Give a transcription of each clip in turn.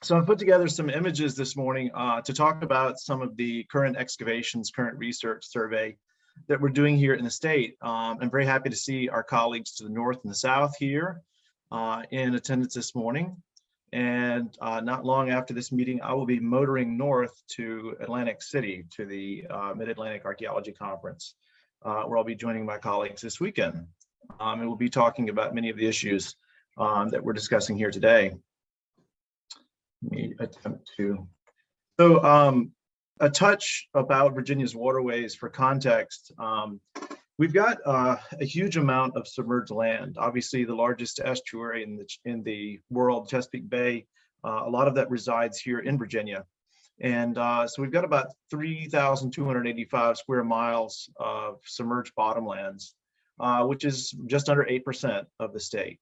So I put together some images this morning to talk about some of the current excavations, current research survey that we're doing here in the state. I'm very happy to see our colleagues to the north and the south here in attendance this morning. And not long after this meeting, I will be motoring north to Atlantic City to the Mid-Atlantic Archaeology Conference, where I'll be joining my colleagues this weekend. And we'll be talking about many of the issues that we're discussing here today. Let me attempt to. So a touch about Virginia's waterways for context. We've got a huge amount of submerged land. Obviously, the largest estuary in the world, Chesapeake Bay, a lot of that resides here in Virginia. And so we've got about 3,285 square miles of submerged bottomlands, which is just under 8% of the state.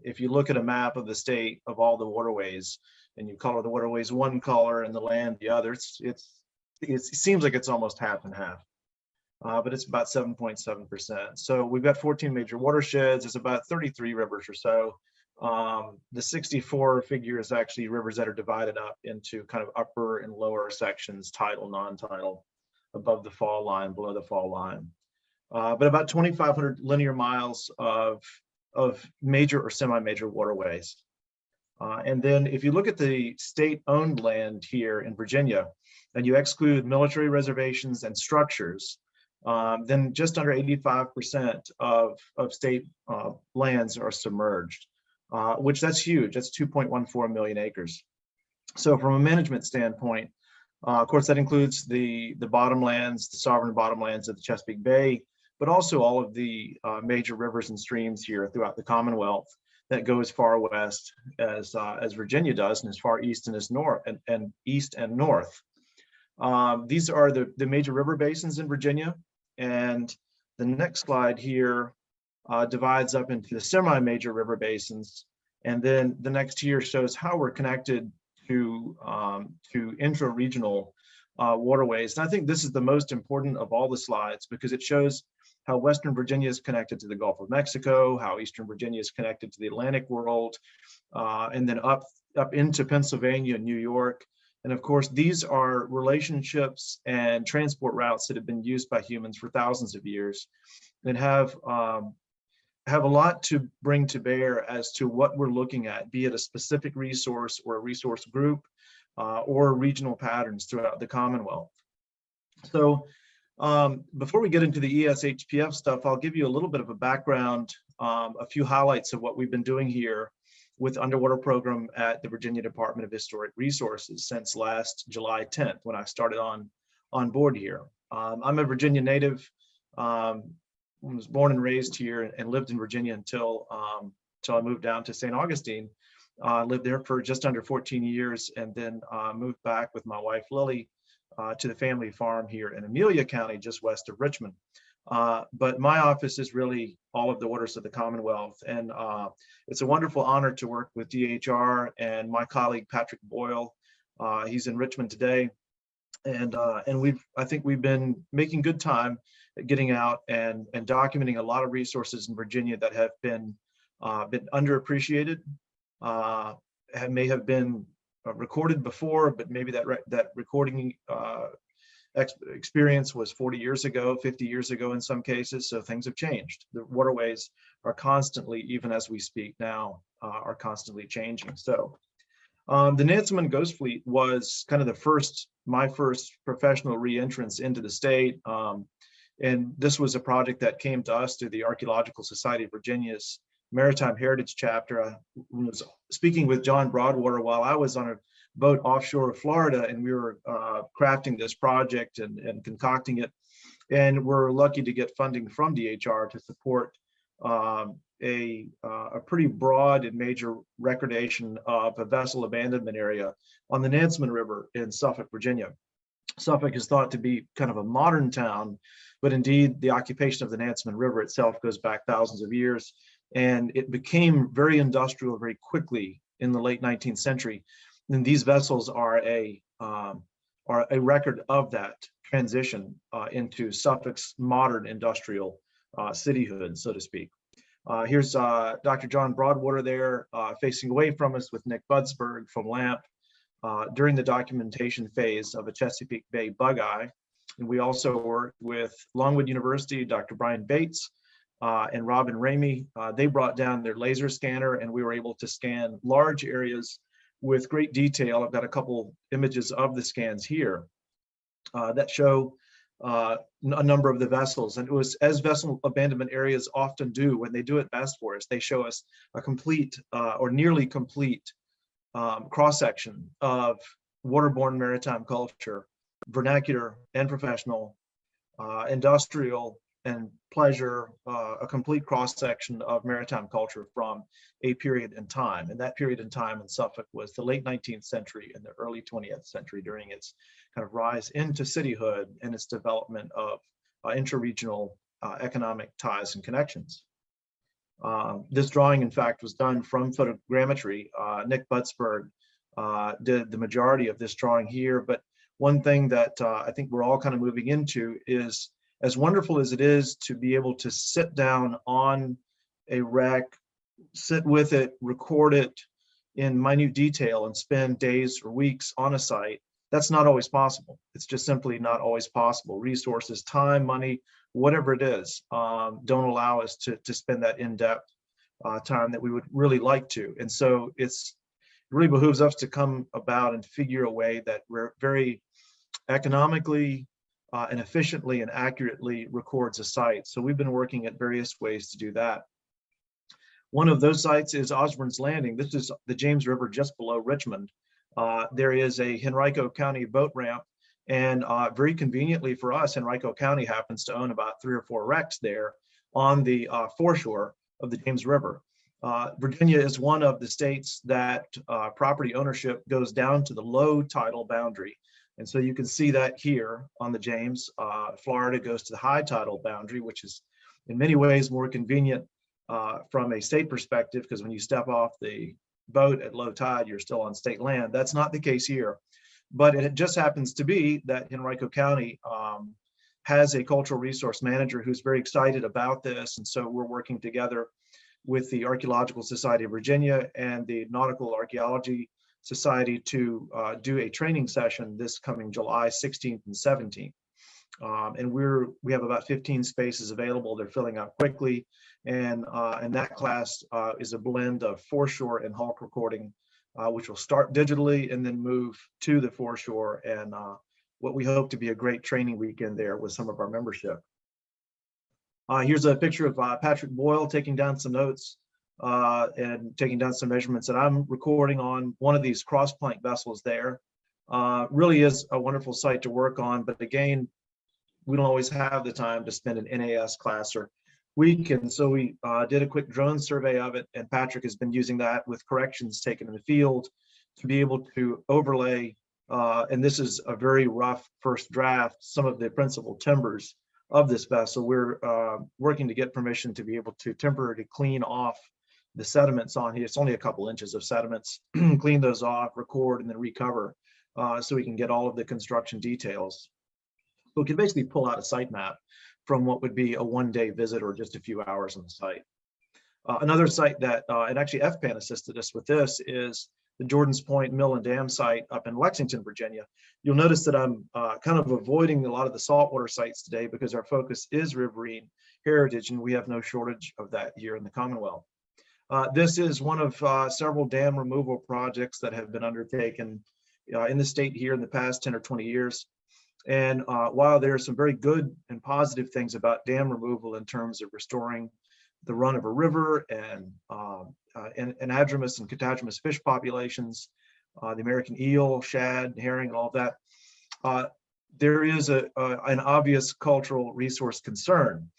If you look at a map of the state of all the waterways, and you color the waterways one color and the land the other, it seems like it's almost half and half, but it's about 7.7%. So we've got 14 major watersheds. There's about 33 rivers or so. The 64 figure is actually rivers that are divided up into kind of upper and lower sections, tidal, non-tidal, above the fall line, below the fall line. But about 2,500 linear miles of major or semi-major waterways. And then if you look at the state-owned land here in Virginia, and you exclude military reservations and structures, then just under 85% of state lands are submerged, which that's huge. That's 2.14 million acres. So from a management standpoint, of course, that includes the bottomlands, the sovereign bottomlands of the Chesapeake Bay, but also all of the major rivers and streams here throughout the Commonwealth that go as far west as Virginia does, and as far east and as north and east and north. These are the major river basins in Virginia, and the next slide here divides up into the semi-major river basins, and then the next here shows how we're connected to intra-regional waterways. And I think this is the most important of all the slides because it shows how Western Virginia is connected to the Gulf of Mexico, how Eastern Virginia is connected to the Atlantic world, and then up into Pennsylvania and New York. And of course, these are relationships and transport routes that have been used by humans for thousands of years and have a lot to bring to bear as to what we're looking at, be it a specific resource or a resource group or regional patterns throughout the Commonwealth. So before we get into the ESHPF stuff, I'll give you a little bit of a background, a few highlights of what we've been doing here with underwater program at the Virginia Department of Historic Resources since last July 10th, when I started on board here. I'm a Virginia native, was born and raised here and lived in Virginia until I moved down to St. Augustine. Lived there for just under 14 years and then moved back with my wife, Lily, to the family farm here in Amelia County, just west of Richmond. But my office is really all of the waters of the Commonwealth. And it's a wonderful honor to work with DHR and my colleague, Patrick Boyle. He's in Richmond today. And I think we've been making good time at getting out and documenting a lot of resources in Virginia that have been underappreciated, may have been recorded before, but maybe that recording experience was 40 years ago, 50 years ago in some cases, so things have changed. The waterways are constantly, even as we speak now, are constantly changing. So the Nansemond Ghost Fleet was kind of my first professional re-entrance into the state. And this was a project that came to us through the Archaeological Society of Virginia's Maritime Heritage Chapter. I was speaking with John Broadwater while I was on a boat offshore of Florida, and we were crafting this project and concocting it. And we're lucky to get funding from DHR to support a pretty broad and major recordation of a vessel abandonment area on the Nansemond River in Suffolk, Virginia. Suffolk is thought to be kind of a modern town, but indeed the occupation of the Nansemond River itself goes back thousands of years. And it became very industrial very quickly in the late 19th century. And these vessels are a record of that transition into Suffolk's modern industrial cityhood, so to speak. Here's Dr. John Broadwater there facing away from us with Nick Budsberg from LAMP during the documentation phase of a Chesapeake Bay bug-eye. And we also worked with Longwood University, Dr. Brian Bates and Robin Ramey. They brought down their laser scanner and we were able to scan large areas with great detail. I've got a couple images of the scans here that show a number of the vessels, and it was as vessel abandonment areas often do when they do it best for us. They show us a complete or nearly complete cross-section of waterborne maritime culture, vernacular and professional, industrial and pleasure, a complete cross-section of maritime culture from a period in time. And that period in time in Suffolk was the late 19th century and the early 20th century during its kind of rise into cityhood and its development of intra-regional economic ties and connections. This drawing, in fact, was done from photogrammetry. Nick Budsberg did the majority of this drawing here, but one thing that I think we're all kind of moving into is, as wonderful as it is to be able to sit down on a wreck, sit with it, record it in minute detail and spend days or weeks on a site, that's not always possible. It's just simply not always possible. Resources, time, money, whatever it is, don't allow us to spend that in-depth time that we would really like to. And so it really behooves us to come about and figure a way that we're very economically and efficiently and accurately records a site. So we've been working at various ways to do that. One of those sites is Osborne's Landing. This is the James River just below Richmond. There is a Henrico County boat ramp, and very conveniently for us, Henrico County happens to own about 3 or 4 wrecks there on the foreshore of the James River. Virginia is one of the states that property ownership goes down to the low tidal boundary. And so you can see that here on the James. Florida goes to the high tidal boundary, which is in many ways more convenient from a state perspective, because when you step off the boat at low tide, you're still on state land. That's not the case here. But it just happens to be that Henrico County has a cultural resource manager who's very excited about this. And so we're working together with the Archaeological Society of Virginia and the Nautical Archaeology Society to do a training session this coming July 16th and 17th. And we have about 15 spaces available. They're filling out quickly. And that class is a blend of foreshore and hulk recording, which will start digitally and then move to the foreshore, and what we hope to be a great training weekend there with some of our membership. Here's a picture of Patrick Boyle taking down some notes and taking down some measurements that I'm recording on one of these cross-plank vessels there. Really is a wonderful site to work on, but again, we don't always have the time to spend an NAS class or week, and so we did a quick drone survey of it, and Patrick has been using that with corrections taken in the field to be able to overlay, and this is a very rough first draft, some of the principal timbers of this vessel. We're working to get permission to be able to temporarily clean off the sediments on here. It's only a couple inches of sediments, clean those off, record, and then recover, so we can get all of the construction details. So we can basically pull out a site map from what would be a one-day visit or just a few hours on the site. Another site that, and actually FPAN assisted us with this, is the Jordan's Point Mill and Dam site up in Lexington, Virginia. You'll notice that I'm kind of avoiding a lot of the saltwater sites today because our focus is riverine heritage, and we have no shortage of that here in the Commonwealth. This is one of several dam removal projects that have been undertaken in the state here in the past 10 or 20 years. And while there are some very good and positive things about dam removal in terms of restoring the run of a river and anadromous and catadromous fish populations, the American eel, shad, herring, and all of that, there is an obvious cultural resource concern,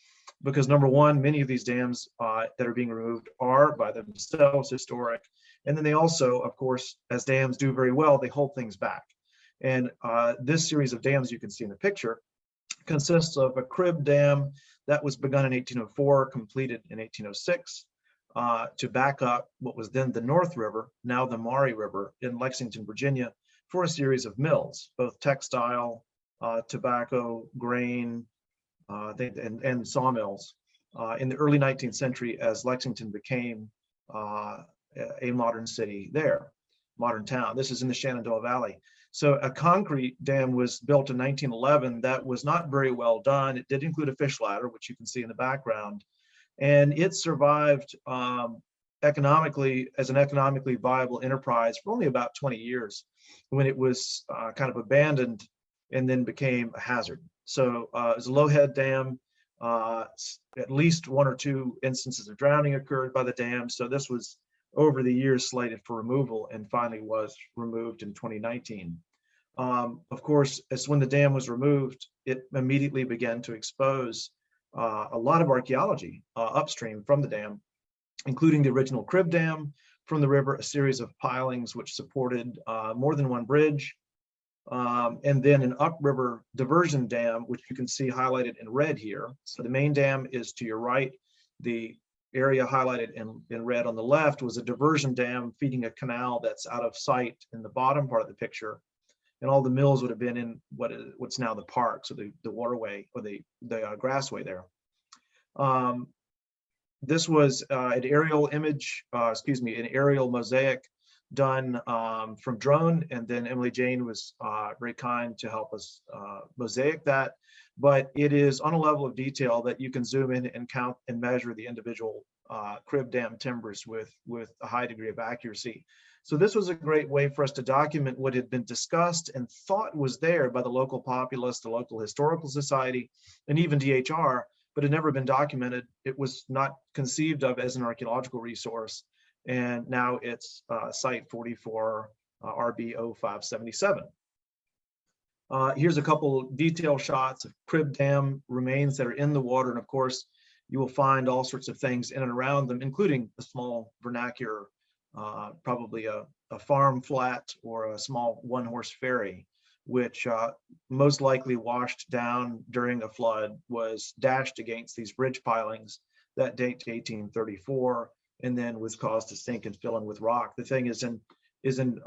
because number one, many of these dams that are being removed are by themselves historic. And then they also, of course, as dams do very well, they hold things back. And this series of dams you can see in the picture consists of a crib dam that was begun in 1804, completed in 1806, to back up what was then the North River, now the Maury River in Lexington, Virginia, for a series of mills, both textile, tobacco, grain, and sawmills. in the early 19th century as Lexington became a modern city there, modern town. This is in the Shenandoah Valley. So a concrete dam was built in 1911 that was not very well done. It did include a fish ladder, which you can see in the background, and it survived economically as an economically viable enterprise for only about 20 years when it was kind of abandoned and then became a hazard. So it was a low head dam. At least one or two instances of drowning occurred by the dam. So this was over the years slated for removal and finally was removed in 2019. Of course, as when the dam was removed, it immediately began to expose a lot of archaeology upstream from the dam, including the original crib dam from the river, a series of pilings which supported more than one bridge, and then an upriver diversion dam, which you can see highlighted in red here. So the main dam is to your right. The area highlighted in red on the left was a diversion dam feeding a canal that's out of sight in the bottom part of the picture. And all the mills would have been in what's now the park, so the waterway or the grassway there. This was an aerial image, an aerial mosaic done from drone, and then Emily Jane was very kind to help us mosaic that. But it is on a level of detail that you can zoom in and count and measure the individual crib dam timbers with a high degree of accuracy. So this was a great way for us to document what had been discussed and thought was there by the local populace, the local historical society, and even DHR, but had never been documented. It was not conceived of as an archaeological resource. And now it's Site 44 RB 0577. Here's a couple detail shots of crib dam remains that are in the water. And of course, you will find all sorts of things in and around them, including a small vernacular, probably a farm flat or a small one-horse ferry, which most likely washed down during a flood, was dashed against these bridge pilings that date to 1834, and then was caused to sink and fill in with rock. The thing is in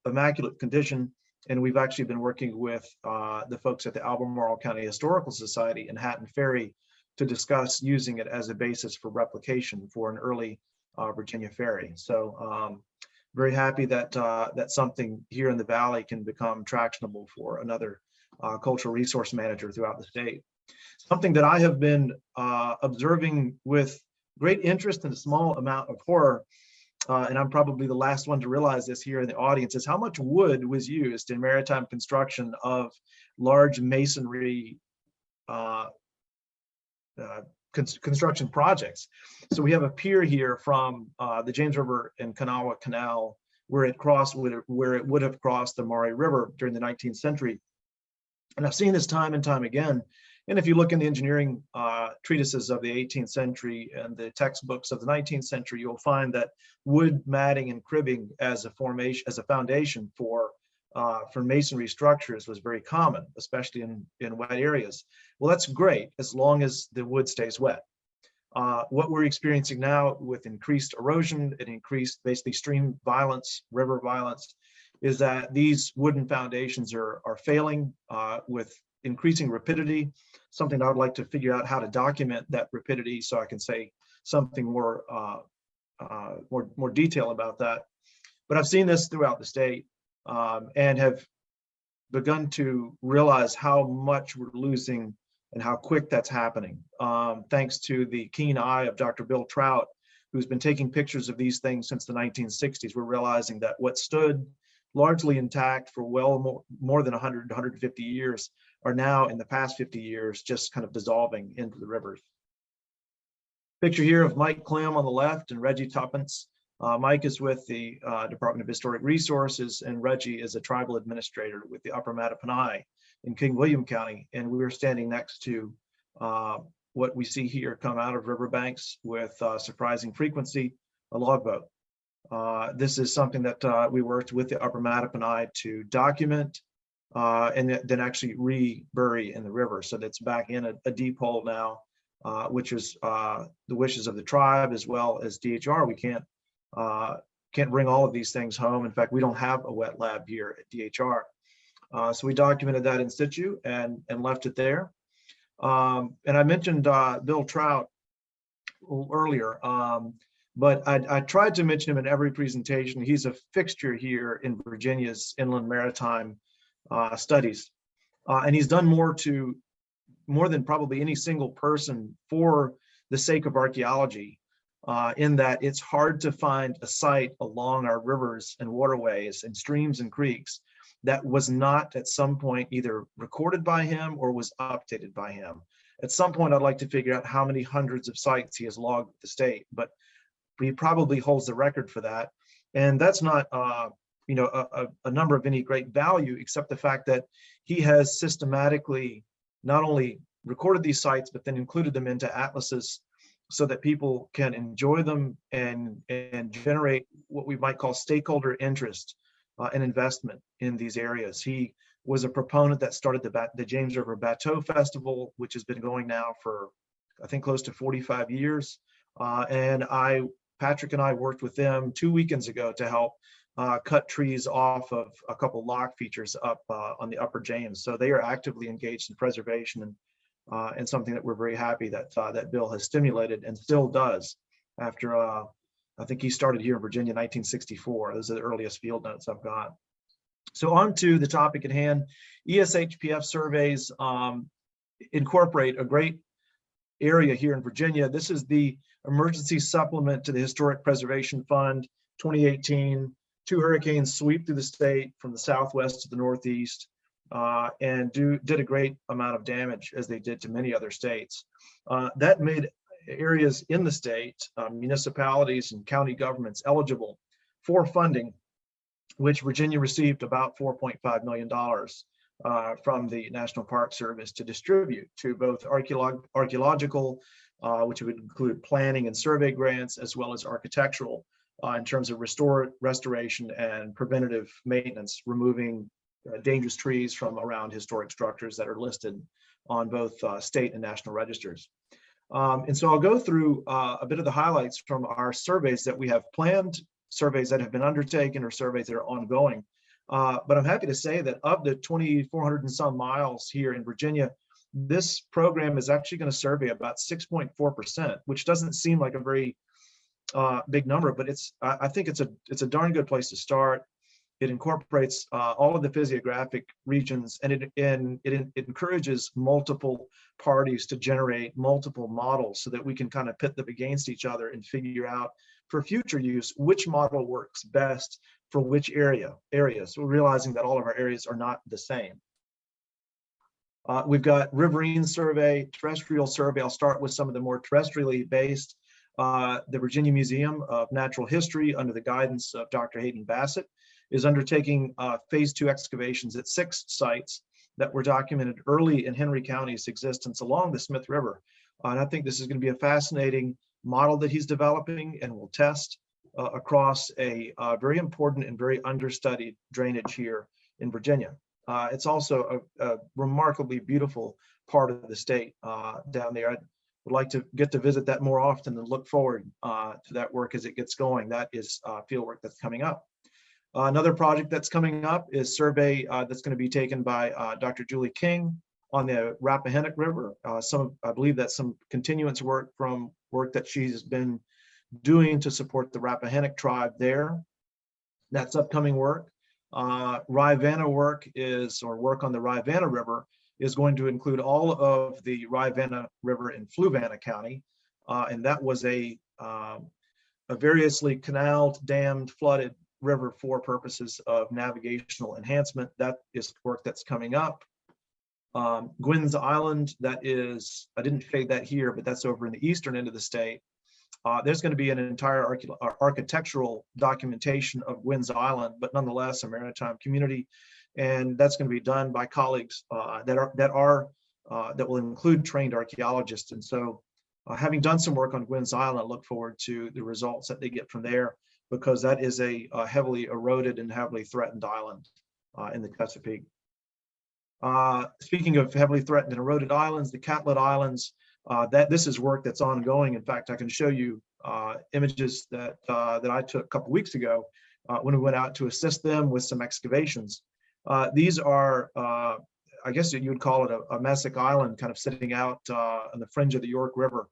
immaculate condition, and we've actually been working with the folks at the Albemarle County Historical Society and Hatton Ferry to discuss using it as a basis for replication for an early Virginia ferry. So very happy that that something here in the Valley can become tractionable for another cultural resource manager throughout the state. Something that I have been observing with great interest and a small amount of horror, and I'm probably the last one to realize this here in the audience, is how much wood was used in maritime construction of large masonry construction projects. So we have a pier here from the James River and Kanawha Canal where it would have crossed the Maury River during the 19th century. And I've seen this time and time again. And if you look in the engineering treatises of the 18th century and the textbooks of the 19th century, you'll find that wood matting and cribbing as a foundation for masonry structures was very common, especially in wet areas. Well, that's great as long as the wood stays wet. What we're experiencing now with increased erosion and increased basically stream violence, river violence, is that these wooden foundations are failing with increasing rapidity, something I would like to figure out how to document that rapidity so I can say something more detail about that. But I've seen this throughout the state and have begun to realize how much we're losing and how quick that's happening. Thanks to the keen eye of Dr. Bill Trout, who's been taking pictures of these things since the 1960s, we're realizing that what stood largely intact for well more than 100, 150 years are now in the past 50 years just kind of dissolving into the rivers. Picture here of Mike Clem on the left and Reggie Tuppence. Mike is with the Department of Historic Resources, and Reggie is a tribal administrator with the Upper Mattaponi in King William County. And we are standing next to what we see here come out of riverbanks with surprising frequency, a logboat. This is something that we worked with the Upper Mattaponi to document and then actually re-bury in the river. So that's back in a deep hole now, which is the wishes of the tribe as well as DHR. We can't bring all of these things home. In fact, we don't have a wet lab here at DHR. So we documented that in situ and left it there. And I mentioned Bill Trout. little earlier, but I tried to mention him in every presentation. He's a fixture here in Virginia's inland maritime studies, and he's done more than probably any single person for the sake of archaeology, in that it's hard to find a site along our rivers and waterways and streams and creeks that was not at some point either recorded by him or was updated by him. At some point, I'd like to figure out how many hundreds of sites he has logged with the state, but he probably holds the record for that. And that's not a number of any great value, except the fact that he has systematically not only recorded these sites, but then included them into atlases so that people can enjoy them and generate what we might call stakeholder interest and investment in these areas. He was a proponent that started the James River Bateau Festival, which has been going now for, I think, close to 45 years. And Patrick and I worked with them 2 weekends ago to help cut trees off of a couple lock features up on the Upper James. So they are actively engaged in preservation, and something that we're very happy that that Bill has stimulated and still does after, I think he started here in Virginia in 1964. Those are the earliest field notes I've got. So on to the topic at hand. ESHPF surveys incorporate a great area here in Virginia. This is the emergency supplement to the Historic Preservation Fund 2018. 2 hurricanes sweep through the state from the southwest to the northeast, and did a great amount of damage, as they did to many other states. That made areas in the state, municipalities and county governments, eligible for funding, which Virginia received about $4.5 million from the National Park Service to distribute to both archaeological, which would include planning and survey grants, as well as architectural, in terms of restoration and preventative maintenance, removing dangerous trees from around historic structures that are listed on both state and national registers. And so I'll go through a bit of the highlights from our surveys that we have planned, surveys that have been undertaken, or surveys that are ongoing. But I'm happy to say that of the 2,400 and some miles here in Virginia, this program is actually going to survey about 6.4%, which doesn't seem like a very big number, but I think it's a darn good place to start. It incorporates all of the physiographic regions, and it encourages multiple parties to generate multiple models so that we can kind of pit them against each other and figure out for future use which model works best for which area. So we're realizing that all of our areas are not the same. We've got Riverine survey, terrestrial survey. I'll start with some of the more terrestrially based. The Virginia Museum of Natural History, under the guidance of Dr. Hayden Bassett, is undertaking phase 2 excavations at 6 sites that were documented early in Henry County's existence along the Smith River. And I think this is going to be a fascinating model that he's developing and will test across a very important and very understudied drainage here in Virginia. It's also a remarkably beautiful part of the state down there. I would like to get to visit that more often and look forward to that work as it gets going. That is fieldwork that's coming up. Another project that's coming up is survey that's going to be taken by Dr. Julie King on the Rappahannock River. I believe that's some continuance work from work that she's been doing to support the Rappahannock tribe there. That's upcoming work. Rivanna work on the Rivanna River is going to include all of the Rivanna River in Fluvanna County. And that was a variously canaled, dammed, flooded river for purposes of navigational enhancement. That is work that's coming up. Gwynn's Island, that is, I didn't fade that here, but that's over in the eastern end of the state. There's going to be an entire architectural documentation of Gwynn's Island, but nonetheless a maritime community, and that's going to be done by colleagues that will include trained archaeologists. And so, having done some work on Gwynn's Island, I look forward to the results that they get from there, because that is a heavily eroded and heavily threatened island in the Chesapeake. Speaking of heavily threatened and eroded islands, the Catlett Islands, this is work that's ongoing. In fact, I can show you images that I took a couple weeks ago when we went out to assist them with some excavations. These are, I guess you would call it a mesic island, kind of sitting out on the fringe of the York River.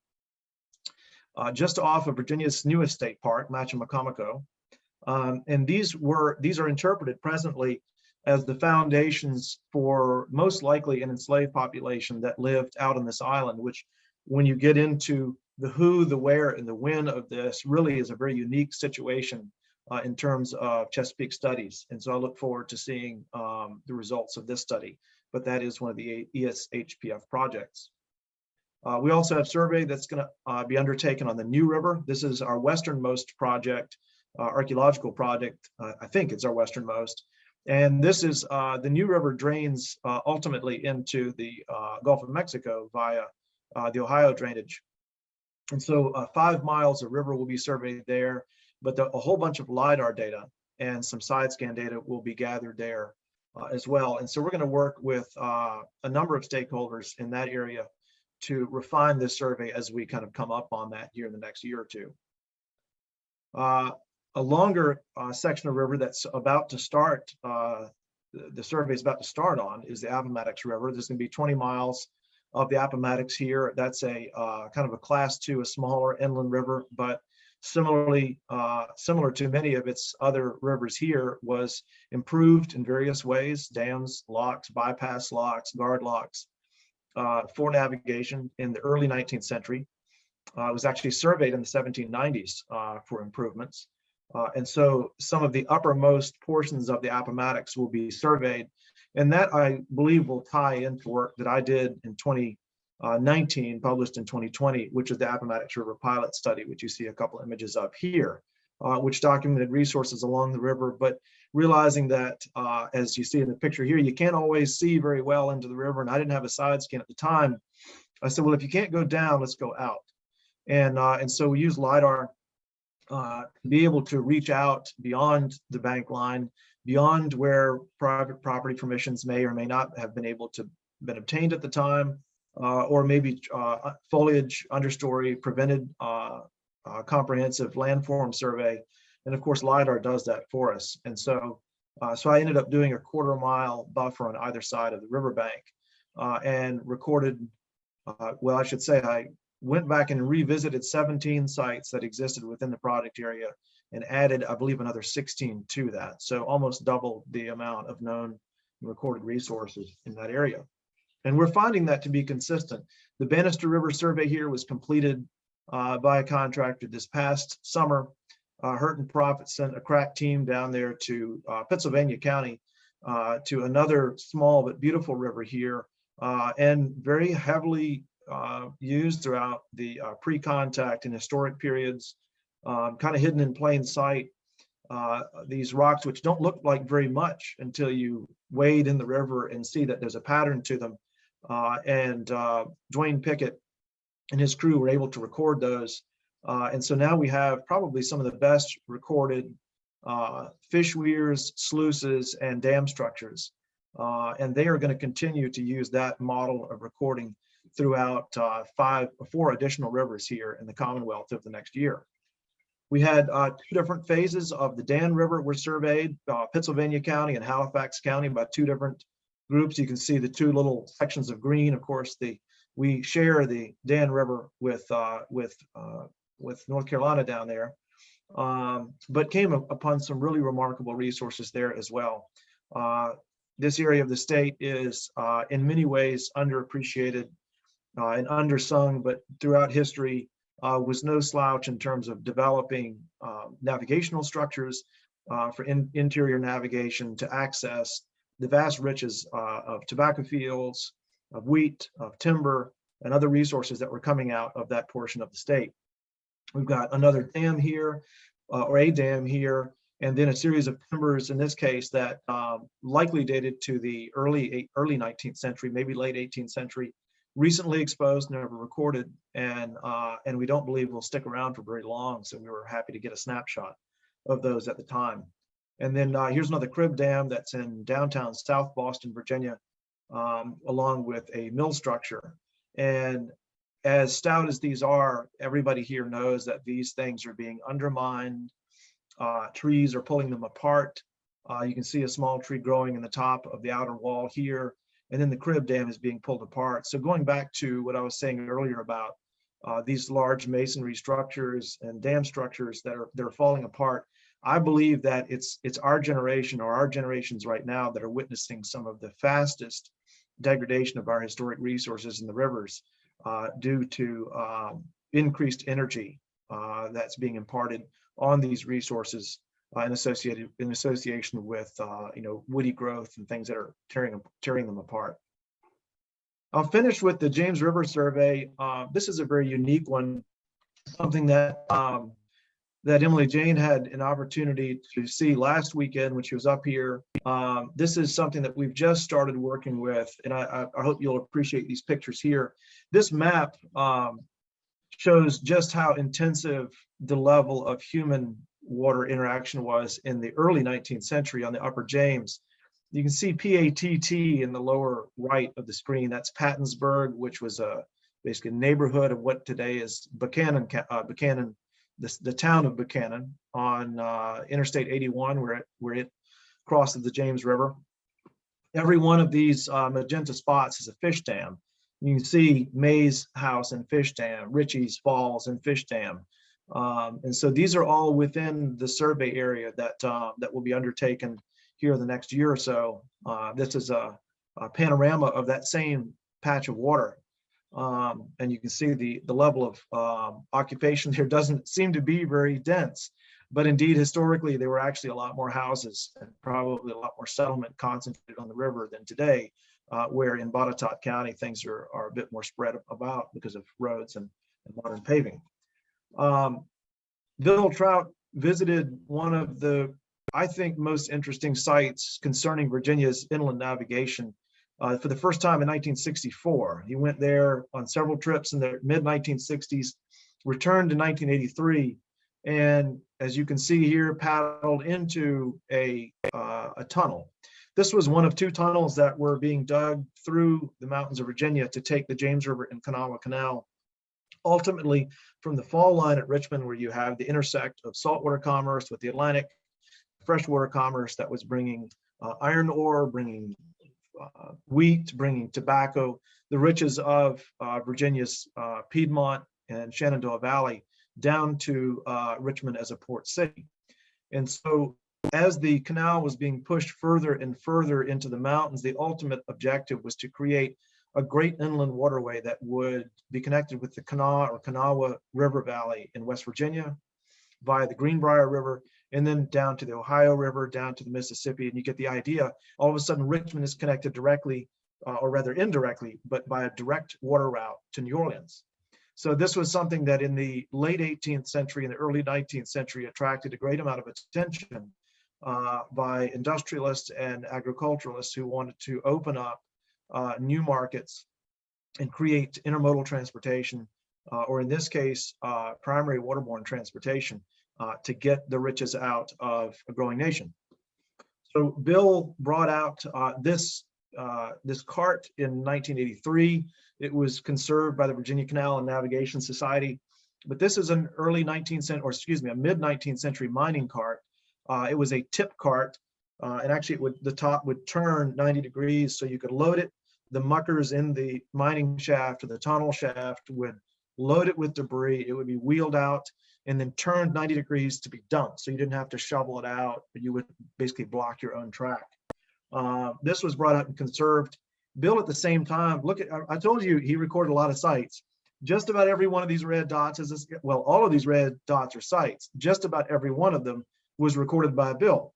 just off of Virginia's newest state park, Machimacomico. And these are interpreted presently as the foundations for most likely an enslaved population that lived out on this island, which when you get into the who, the where, and the when of this really is a very unique situation in terms of Chesapeake studies. And so I look forward to seeing the results of this study, but that is one of the ESHPF projects. We also have survey that's going to be undertaken on the New River. This is our westernmost project, archaeological project. I think it's our westernmost. And this is the New River drains ultimately into the Gulf of Mexico via the Ohio drainage. And so 5 miles of river will be surveyed there, but a whole bunch of LiDAR data and some side scan data will be gathered there as well. And so we're going to work with a number of stakeholders in that area to refine this survey as we kind of come up on that here in the next year or two. A longer section of river that's about to start, the survey is about to start on, is the Appomattox River. There's going to be 20 miles of the Appomattox here. That's a kind of a class 2, a smaller inland river, but similarly, similar to many of its other rivers here, was improved in various ways: dams, locks, bypass locks, guard locks, for navigation in the early 19th century. It was actually surveyed in the 1790s for improvements. And so some of the uppermost portions of the Appomattox will be surveyed. And that, I believe, will tie into work that I did in 2019, published in 2020, which is the Appomattox River Pilot Study, which you see a couple images of here, which documented resources along the river, but realizing that, as you see in the picture here, you can't always see very well into the river. And I didn't have a side scan at the time. I said, well, if you can't go down, let's go out. And so we use LiDAR to be able to reach out beyond the bank line, beyond where private property permissions may or may not have been able to been obtained at the time, or maybe foliage, understory, prevented comprehensive landform survey. And of course, LiDAR does that for us. And so, so I ended up doing a 1/4 mile buffer on either side of the riverbank and recorded, well, I should say I went back and revisited 17 sites that existed within the project area and added, I believe, another 16 to that. So almost double the amount of known recorded resources in that area. And we're finding that to be consistent. The Bannister River survey here was completed by a contractor this past summer. Hurt and Profit sent a crack team down there to Pennsylvania County to another small but beautiful river here, and very heavily used throughout the pre-contact and historic periods, kind of hidden in plain sight. These rocks, which don't look like very much until you wade in the river and see that there's a pattern to them. And Dwayne Pickett and his crew were able to record those. And so now we have probably some of the best recorded fish weirs, sluices, and dam structures. And they are going to continue to use that model of recording throughout 4 additional rivers here in the Commonwealth over the next year. We had 2 different phases of the Dan River were surveyed, Pennsylvania County and Halifax County, by 2 different groups. You can see the 2 little sections of green. Of course, we share the Dan River with North Carolina down there, but came upon some really remarkable resources there as well. This area of the state is in many ways underappreciated and undersung, but throughout history was no slouch in terms of developing navigational structures for interior navigation to access the vast riches of tobacco fields, of wheat, of timber, and other resources that were coming out of that portion of the state. We've got another dam here, or a dam here, and then a series of timbers in this case that likely dated to the early 19th century, maybe late 18th century, recently exposed, never recorded, and we don't believe will stick around for very long. So we were happy to get a snapshot of those at the time. And then here's another crib dam that's in downtown South Boston, Virginia, along with a mill structure. And as stout as these are, everybody here knows that these things are being undermined. Trees are pulling them apart. You can see a small tree growing in the top of the outer wall here, and then the crib dam is being pulled apart. So going back to what I was saying earlier about these large masonry structures and dam structures that are falling apart. I believe that it's our generation or our generations right now that are witnessing some of the fastest degradation of our historic resources in the rivers due to increased energy that's being imparted on these resources in association with woody growth and things that are tearing them apart. I'll finish with the James River survey. This is a very unique one, something that that Emily Jane had an opportunity to see last weekend when she was up here. This is something that we've just started working with, and I hope you'll appreciate these pictures here. This map shows just how intensive the level of human water interaction was in the early 19th century on the Upper James. You can see PATT in the lower right of the screen. That's Pattonsburg, which was basically a neighborhood of what today is Buchanan, the town of Buchanan on Interstate 81, where it crosses the James River. Every one of these magenta spots is a fish dam. You can see Mays House and Fish Dam, Ritchie's Falls and Fish Dam. And so these are all within the survey area that will be undertaken here in the next year or so. This is a panorama of that same patch of water. And you can see the level of occupation here doesn't seem to be very dense, but indeed historically there were actually a lot more houses and probably a lot more settlement concentrated on the river than today, where in Botetourt County things are a bit more spread about because of roads and modern paving. Bill Trout visited one of the, I think, most interesting sites concerning Virginia's inland navigation for the first time in 1964. He went there on several trips in the mid-1960s, returned in 1983, and as you can see here, paddled into a tunnel. This was one of two tunnels that were being dug through the mountains of Virginia to take the James River and Kanawha Canal, ultimately from the fall line at Richmond, where you have the intersect of saltwater commerce with the Atlantic, freshwater commerce that was bringing iron ore, bringing wheat, bringing tobacco, the riches of Virginia's Piedmont and Shenandoah Valley down to Richmond as a port city. And so as the canal was being pushed further and further into the mountains, the ultimate objective was to create a great inland waterway that would be connected with the Kanawha or Kanawha River Valley in West Virginia via the Greenbrier River, and then down to the Ohio River, down to the Mississippi. And you get the idea. All of a sudden, Richmond is connected directly, or rather indirectly, but by a direct water route to New Orleans. So this was something that in the late 18th century and the early 19th century attracted a great amount of attention by industrialists and agriculturalists who wanted to open up new markets and create intermodal transportation, or in this case, primary waterborne transportation to get the riches out of a growing nation. So Bill brought out this cart in 1983. It was conserved by the Virginia Canal and Navigation Society, but this is an early 19th century, or excuse me, a mid-19th century mining cart. It was a tip cart, and actually the top would turn 90 degrees so you could load it. The muckers in the mining shaft or the tunnel shaft would load it with debris. It would be wheeled out and then turned 90 degrees to be dumped. So you didn't have to shovel it out, but you would basically block your own track. This was brought up and conserved. Bill at the same time, look at, I told you he recorded a lot of sites. Just about every one of these red dots is, well, all of these red dots are sites. Just about every one of them was recorded by Bill.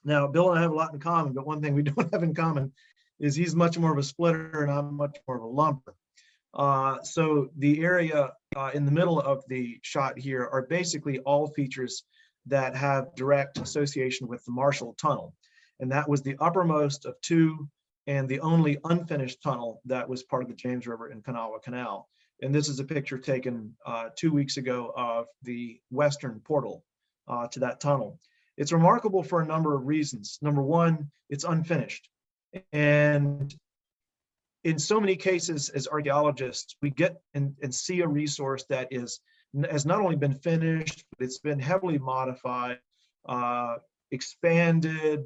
Now, Bill and I have a lot in common, but one thing we don't have in common is he's much more of a splitter and I'm much more of a lumper. So the area in the middle of the shot here are basically all features that have direct association with the Marshall Tunnel. And that was the uppermost of two and the only unfinished tunnel that was part of the James River and Kanawha Canal. And this is a picture taken 2 weeks ago of the western portal to that tunnel. It's remarkable for a number of reasons. Number one, it's unfinished. And in so many cases as archaeologists, we get and see a resource that has not only been finished, but it's been heavily modified, expanded,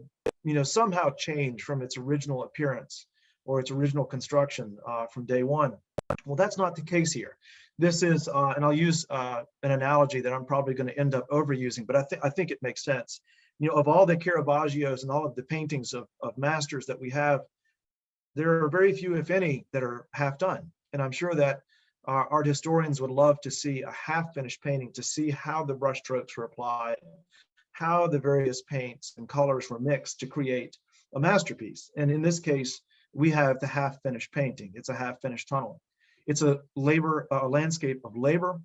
somehow changed from its original appearance or its original construction from day one. Well, that's not the case here. This is, and I'll use an analogy that I'm probably going to end up overusing, but I think it makes sense. You know, of all the Caravaggios and all of the paintings of masters that we have, there are very few, if any, that are half done. And I'm sure that art historians would love to see a half-finished painting, to see how the brush strokes were applied, how the various paints and colors were mixed to create a masterpiece. And in this case, we have the half-finished painting. It's a half-finished tunnel. It's a landscape of labor,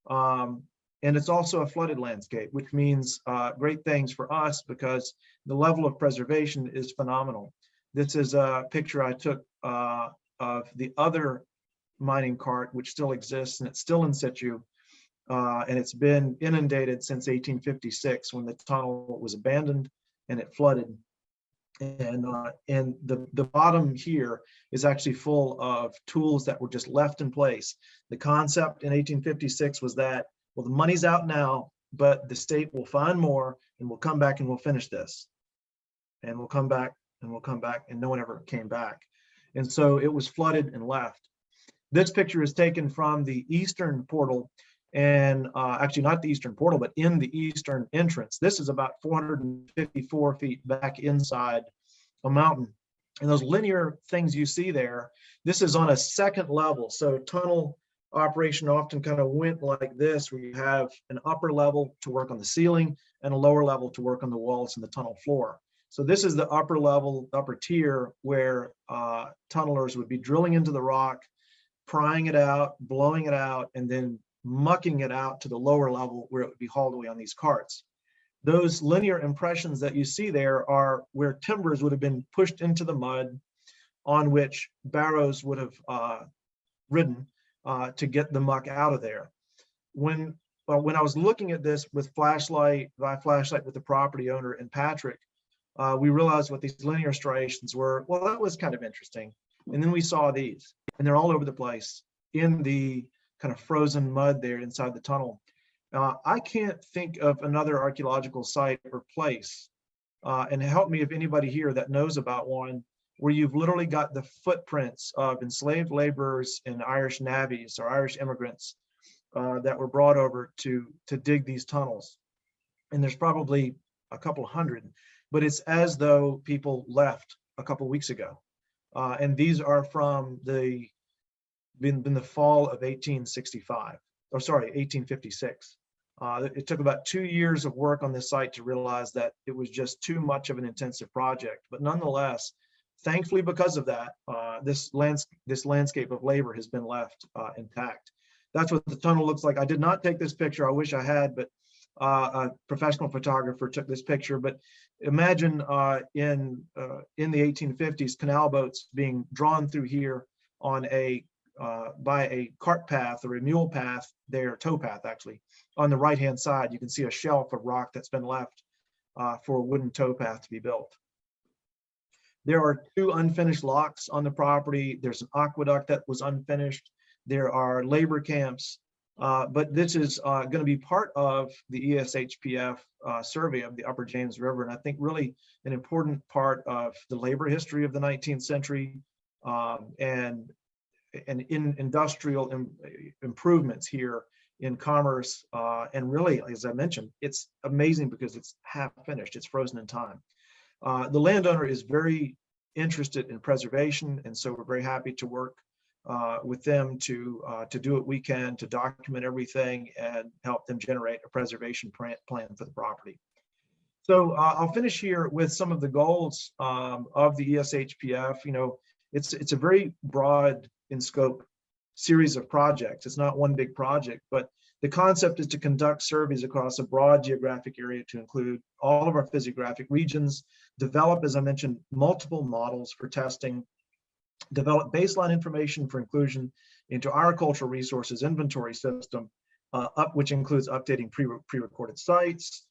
and it's also a flooded landscape, which means great things for us because the level of preservation is phenomenal. This is a picture I took of the other mining cart, which still exists, and it's still in situ, and it's been inundated since 1856 when the tunnel was abandoned and it flooded. And the bottom here is actually full of tools that were just left in place. The concept in 1856 was that, well, the money's out now, but the state will find more and we'll come back and we'll finish this. And we'll come back and we'll come back, and no one ever came back. And so it was flooded and left. This picture is taken from the eastern portal, and actually not the eastern portal, but in the eastern entrance. This is about 454 feet back inside a mountain. And those linear things you see there, this is on a second level. So tunnel operation often kind of went like this, where you have an upper level to work on the ceiling and a lower level to work on the walls and the tunnel floor. So this is the upper level, upper tier, where tunnelers would be drilling into the rock, prying it out, blowing it out, and then mucking it out to the lower level where it would be hauled away on these carts. Those linear impressions that you see there are where timbers would have been pushed into the mud, on which barrows would have ridden to get the muck out of there. When I was looking at this with flashlight with the property owner and Patrick, we realized what these linear striations were. Well, that was kind of interesting. And then we saw these, and they're all over the place in the kind of frozen mud there inside the tunnel. I can't think of another archaeological site or place, and help me if anybody here that knows about one, where you've literally got the footprints of enslaved laborers and Irish navvies or Irish immigrants that were brought over to dig these tunnels. And there's probably a couple hundred, but it's as though people left a couple weeks ago. And these are from the fall of 1865, or sorry, 1856. It took about 2 years of work on this site to realize that it was just too much of an intensive project. But nonetheless, thankfully, because of that, this landscape of labor has been left intact. That's what the tunnel looks like. I did not take this picture. I wish I had, but a professional photographer took this picture. But imagine in the 1850s, canal boats being drawn through here on by a cart path or a mule path there, tow path actually. On the right-hand side, you can see a shelf of rock that's been left for a wooden tow path to be built. There are 2 unfinished locks on the property. There's an aqueduct that was unfinished. There are labor camps, but this is going to be part of the ESHPF survey of the Upper James River, and I think really an important part of the labor history of the 19th century and in industrial improvements here in commerce. And really, as I mentioned, it's amazing because it's half finished, it's frozen in time. The landowner is very interested in preservation, and so we're very happy to work with them to do what we can to document everything and help them generate a preservation plan for the property. So I'll finish here with some of the goals of the ESHPF. You know, it's a very broad in scope series of projects. It's not one big project, but the concept is to conduct surveys across a broad geographic area to include all of our physiographic regions, develop, as I mentioned, multiple models for testing, develop baseline information for inclusion into our cultural resources inventory system, which includes updating pre-recorded sites,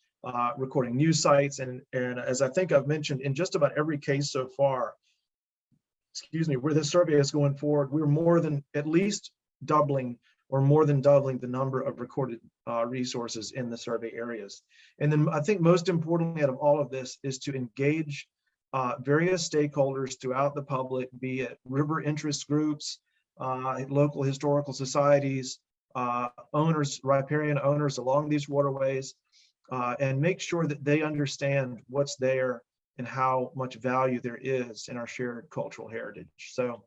recording new sites, and as I think I've mentioned, in just about every case so far, where this survey is going forward, we're more than at least doubling or more than doubling the number of recorded resources in the survey areas. And then I think most importantly out of all of this is to engage various stakeholders throughout the public, be it river interest groups, local historical societies, owners, riparian owners along these waterways, and make sure that they understand what's there and how much value there is in our shared cultural heritage. So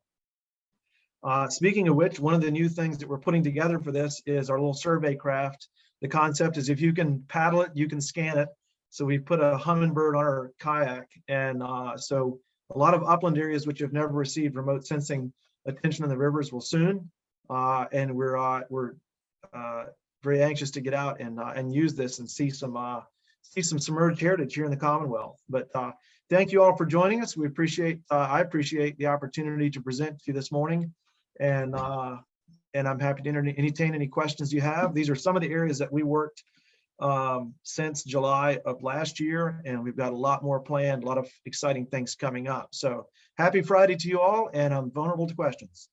speaking of which, one of the new things that we're putting together for this is our little survey craft. The concept is if you can paddle it, you can scan it. So we put a hummingbird on our kayak, and so a lot of upland areas which have never received remote sensing attention in the rivers will soon, and we're very anxious to get out and use this and see some submerged heritage here in the Commonwealth. But thank you all for joining us. We appreciate I appreciate the opportunity to present to you this morning, and I'm happy to entertain any questions you have. These are some of the areas that we worked since July of last year, and we've got a lot more planned, a lot of exciting things coming up. So happy Friday to you all, and I'm vulnerable to questions.